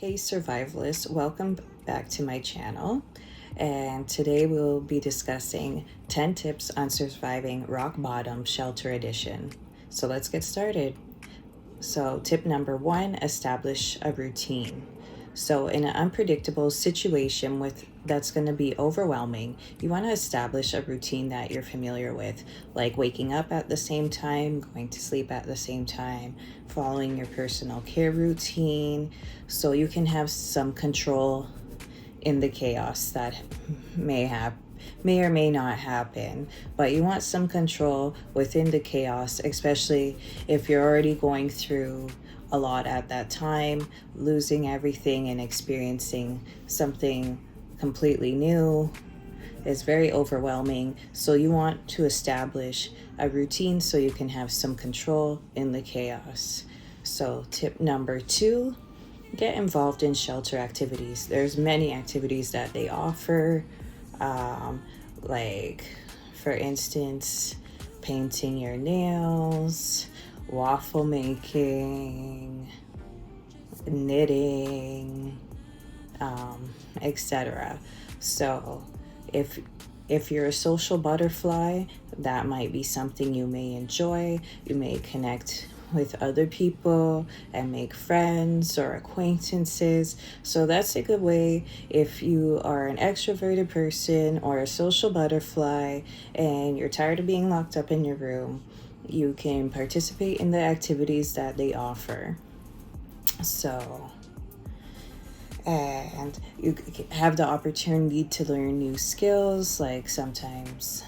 Hey survivalists, welcome back to my channel. And today we'll be discussing 10 tips on surviving rock bottom shelter edition. So let's get started. So tip number 1, establish a routine. So in an unpredictable situation that's going to be overwhelming, you want to establish a routine that you're familiar with, like waking up at the same time, going to sleep at the same time, following your personal care routine, so you can have some control in the chaos that may or may not happen. But you want some control within the chaos, especially if you're already going through a lot at that time, losing everything and experiencing something completely new is very overwhelming. So you want to establish a routine so you can have some control in the chaos. So tip number 2, get involved in shelter activities. There's many activities that they offer, like for instance, painting your nails, waffle making, knitting, etc. So if you're a social butterfly, that might be something you may enjoy. You may connect with other people and make friends or acquaintances. So that's a good way if you are an extroverted person or a social butterfly and you're tired of being locked up in your room. You can participate in the activities that they offer. So, and you have the opportunity to learn new skills, like sometimes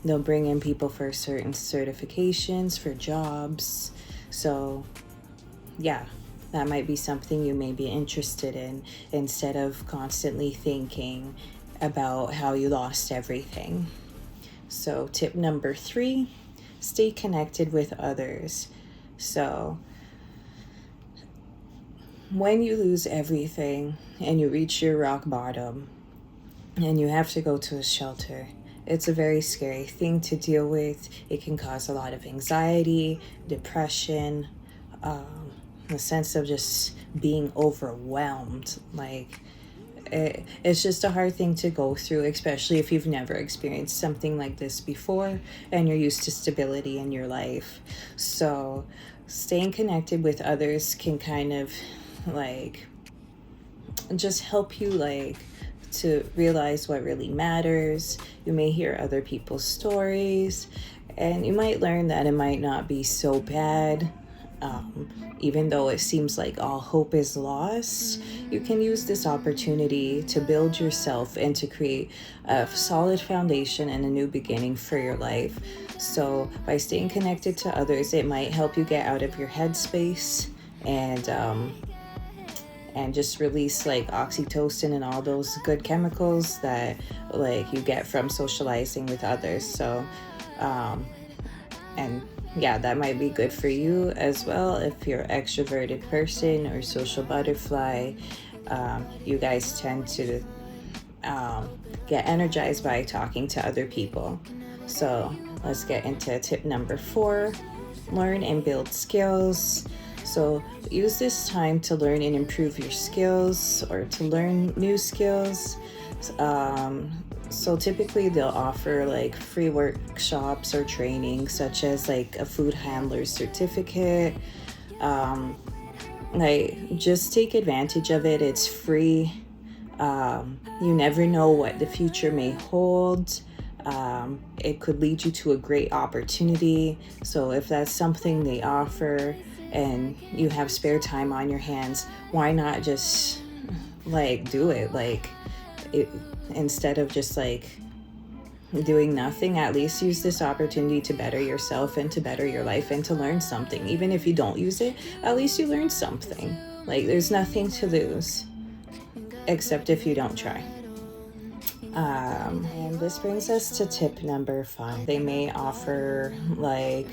they'll bring in people for certain certifications for jobs. So yeah, that might be something you may be interested in instead of constantly thinking about how you lost everything. So tip number 3, stay connected with others. So when you lose everything and you reach your rock bottom and you have to go to a shelter, it's a very scary thing to deal with. It can cause a lot of anxiety, depression, a sense of just being overwhelmed. Like, it's just a hard thing to go through, especially if you've never experienced something like this before and you're used to stability in your life. So staying connected with others can kind of like just help you to realize what really matters. You may hear other people's stories and you might learn that it might not be so bad. Even though it seems like all hope is lost, you can use this opportunity to build yourself and to create a solid foundation and a new beginning for your life. So by staying connected to others, it might help you get out of your headspace and just release like oxytocin and all those good chemicals that like you get from socializing with others. So and yeah, that might be good for you as well if you're an extroverted person or social butterfly. You guys tend to get energized by talking to other people. So let's get into tip number 4, learn and build skills. So use this time to learn and improve your skills or to learn new skills. So typically they'll offer like free workshops or training, such as like a food handler certificate. Like just take advantage of it. It's free. You never know what the future may hold. It could lead you to a great opportunity. So if that's something they offer and you have spare time on your hands, why not just like do it? Like instead of just like doing nothing, at least use this opportunity to better yourself and to better your life and to learn something. Even if you don't use it, at least you learned something. Like there's nothing to lose except if you don't try. And this brings us to tip number 5. They may offer like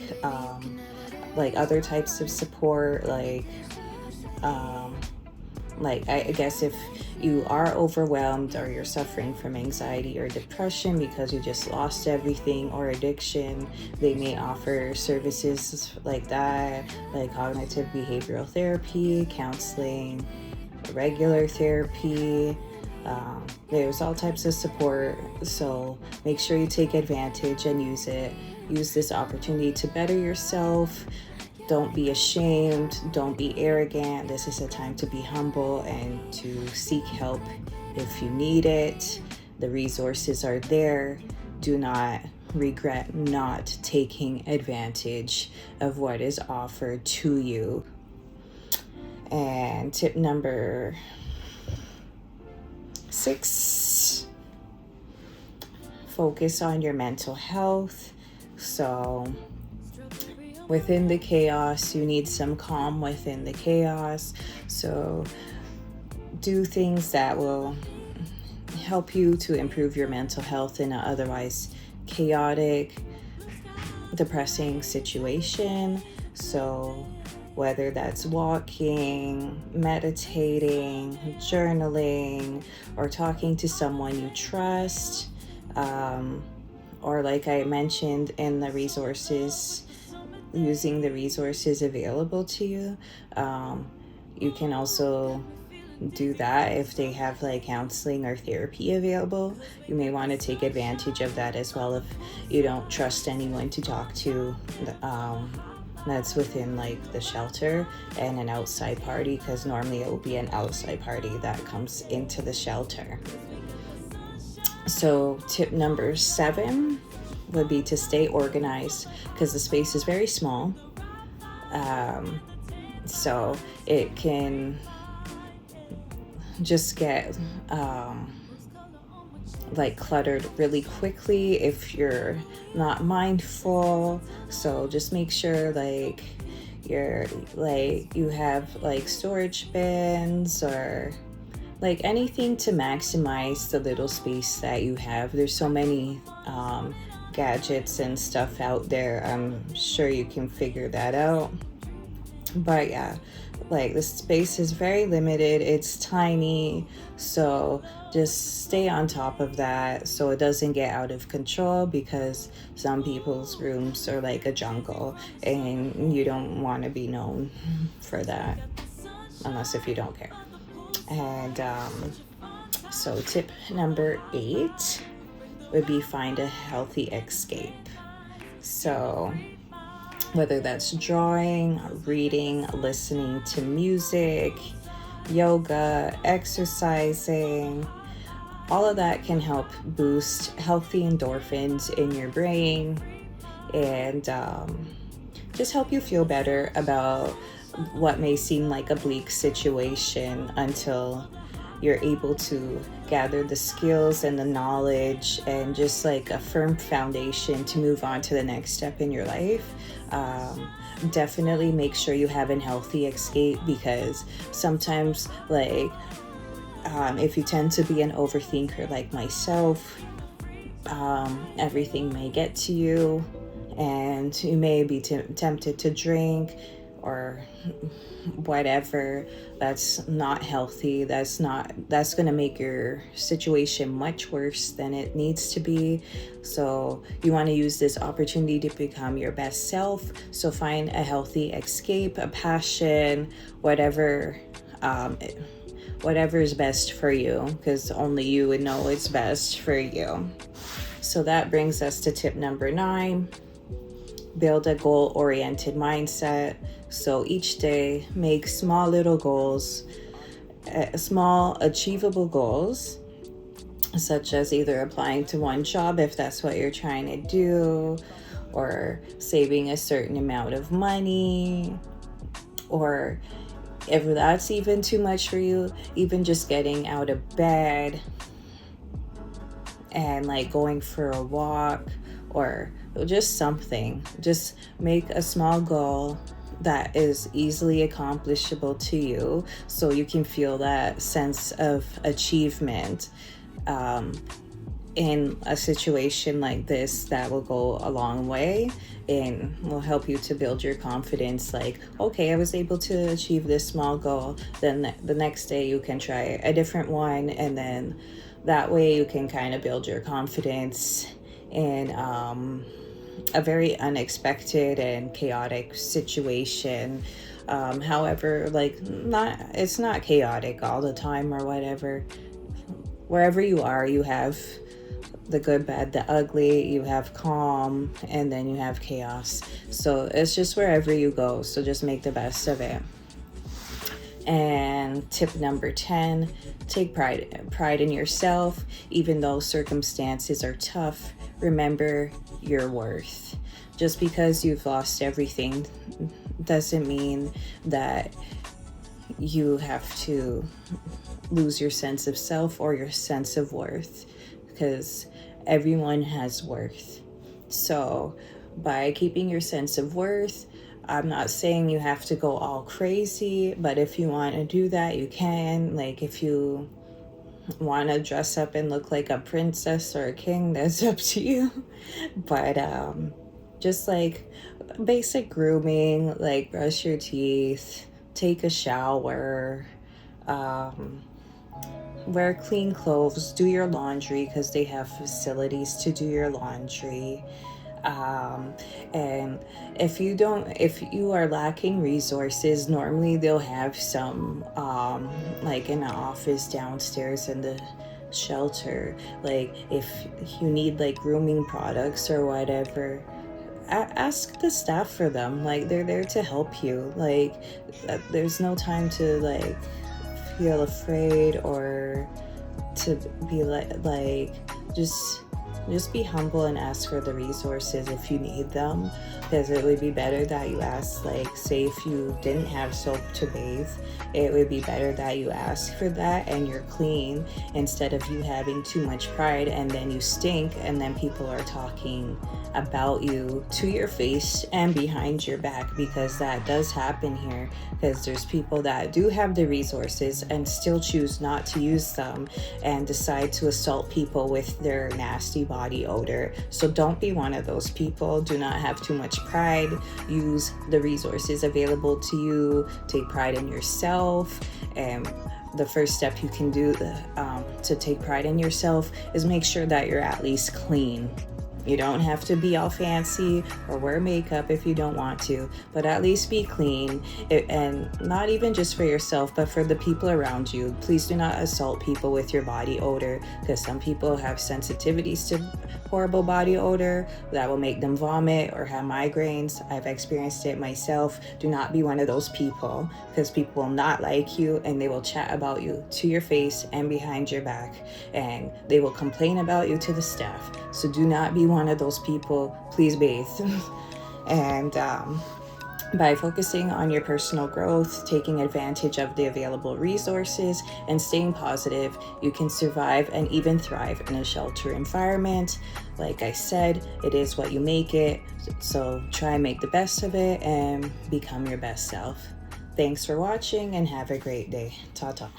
other types of support, like like I guess if you are overwhelmed or you're suffering from anxiety or depression because you just lost everything, or addiction, they may offer services like that, like cognitive behavioral therapy, counseling, regular therapy. There's all types of support, so make sure you take advantage and use it. Use this opportunity to better yourself. Don't be ashamed. Don't be arrogant. This is a time to be humble and to seek help if you need it. The resources are there. Do not regret not taking advantage of what is offered to you. And tip number 6, focus on your mental health. So within the chaos, you need some calm within the chaos. So do things that will help you to improve your mental health in an otherwise chaotic, depressing situation. So whether that's walking, meditating, journaling, or talking to someone you trust, or like I mentioned in the resources, using the resources available to you. You can also do that if they have like counseling or therapy available. You may want to take advantage of that as well if you don't trust anyone to talk to. That's within like the shelter, and an outside party, because normally it will be an outside party that comes into the shelter. So tip number 7 would be to stay organized, because the space is very small. So it can just get like cluttered really quickly if you're not mindful. So just make sure like you have like storage bins or like anything to maximize the little space that you have. There's so many gadgets and stuff out there. I'm sure you can figure that out. But yeah, like the space is very limited, it's tiny, so just stay on top of that so it doesn't get out of control, because some people's rooms are like a jungle and you don't want to be known for that, unless if you don't care. And so tip number 8 would be find a healthy escape. So whether that's drawing, reading, listening to music, yoga, exercising, all of that can help boost healthy endorphins in your brain and just help you feel better about what may seem like a bleak situation until you're able to gather the skills and the knowledge and just like a firm foundation to move on to the next step in your life. Definitely make sure you have a healthy escape, because sometimes like if you tend to be an overthinker like myself, everything may get to you and you may be tempted to drink or whatever. That's not healthy. That's going to make your situation much worse than it needs to be. So you want to use this opportunity to become your best self. So find a healthy escape, a passion, whatever is best for you, because only you would know what's best for you. So that brings us to tip number 9. Build a goal-oriented mindset. So each day, make small little goals, small achievable goals, such as either applying to one job if that's what you're trying to do, or saving a certain amount of money, or if that's even too much for you, even just getting out of bed and like going for a walk or just something. Just make a small goal that is easily accomplishable to you so you can feel that sense of achievement in a situation like this. That will go a long way and will help you to build your confidence. Like, okay, I was able to achieve this small goal, then the next day you can try a different one, and then that way you can kind of build your confidence in a very unexpected and chaotic situation. However, like, it's not chaotic all the time or whatever. Wherever you are, you have the good, bad, the ugly, you have calm, and then you have chaos. So it's just wherever you go. So just make the best of it. And tip number 10, take pride in yourself. Even though circumstances are tough, remember your worth. Just because you've lost everything doesn't mean that you have to lose your sense of self or your sense of worth, because everyone has worth. So by keeping your sense of worth, I'm not saying you have to go all crazy, but if you want to do that, you can. Like, if you want to dress up and look like a princess or a king, that's up to you. But just like basic grooming, like brush your teeth, take a shower, wear clean clothes, do your laundry, because they have facilities to do your laundry. And if you are lacking resources, normally they'll have some like in the office downstairs in the shelter. Like, if you need like grooming products or whatever, ask the staff for them. Like, they're there to help you. Like, there's no time to like feel afraid or to be like just be humble and ask for the resources if you need them, because it would be better that you ask. Like, say if you didn't have soap to bathe, it would be better that you ask for that and you're clean, instead of you having too much pride and then you stink and then people are talking about you to your face and behind your back, because that does happen here. Because there's people that do have the resources and still choose not to use them and decide to assault people with their nasty body odor. So don't be one of those people. Do not have too much pride. Use the resources available to you. Take pride in yourself. And the first step you can do to take pride in yourself is make sure that you're at least clean. You don't have to be all fancy or wear makeup if you don't want to, but at least be clean. And not even just for yourself, but for the people around you. Please do not assault people with your body odor, because some people have sensitivities to horrible body odor that will make them vomit or have migraines. I've experienced it myself. Do not be one of those people, because people will not like you and they will chat about you to your face and behind your back, and they will complain about you to the staff. So do not be one of those people. Please bathe. And by focusing on your personal growth, taking advantage of the available resources, and staying positive, you can survive and even thrive in a shelter environment. Like I said, it is what you make it. So try and make the best of it and become your best self. Thanks for watching and have a great day. Ta-ta.